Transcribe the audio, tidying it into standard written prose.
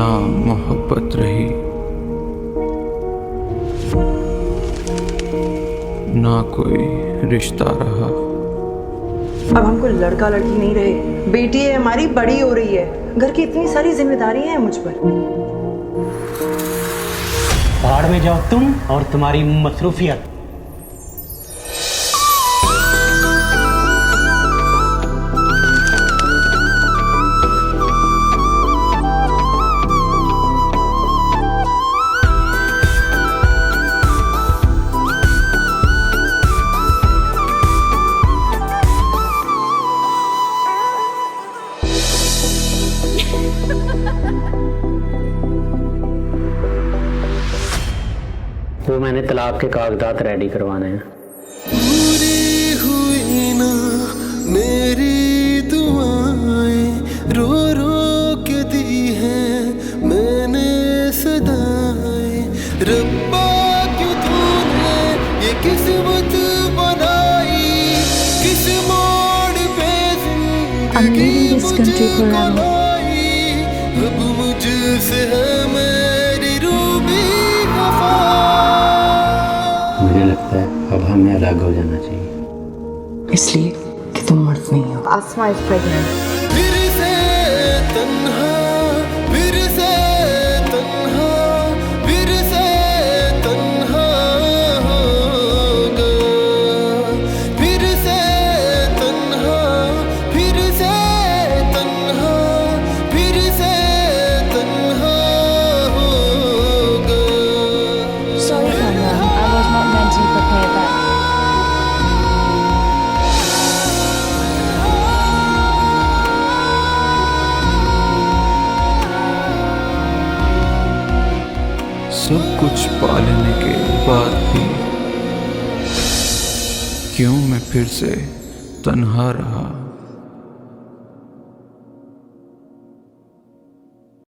ना मोहब्बत रही, ना कोई रिश्ता रहा। अब हमको लड़का लड़की नहीं रहे, बेटी है हमारी, बड़ी हो रही है, घर की इतनी सारी जिम्मेदारियां हैं मुझ पर। पहाड़ में जाओ तुम और तुम्हारी मसरूफियत। वो मैंने तलाक के कागजात रेडी करवाने हैं। पूरी हुई ना मेरी दुआएं, रो रो के दी हैं मैंने सदाएं। रब्बा क्यों तूने ये किस्मत बनाई, किस मोड़ पे जिंदगी मुझको लाई। अब मुझसे है मेरी रूबी वफा। मुझे लगता है अब हमें अलग हो जाना चाहिए, इसलिए कि तुम मर्द नहीं हो। आसमा इज प्रेग्नेंट। फिर से तन्हा, फिर से तन्हा, फिर से तन्हा हो गया। फिर से तन्हा, फिर से तन्हा, फिर से तन्हा हो गया। Sorry, Kanya. I was not mentally prepared that. सब कुछ पा लेने के बाद भी क्यों मैं फिर से तन्हा रहा।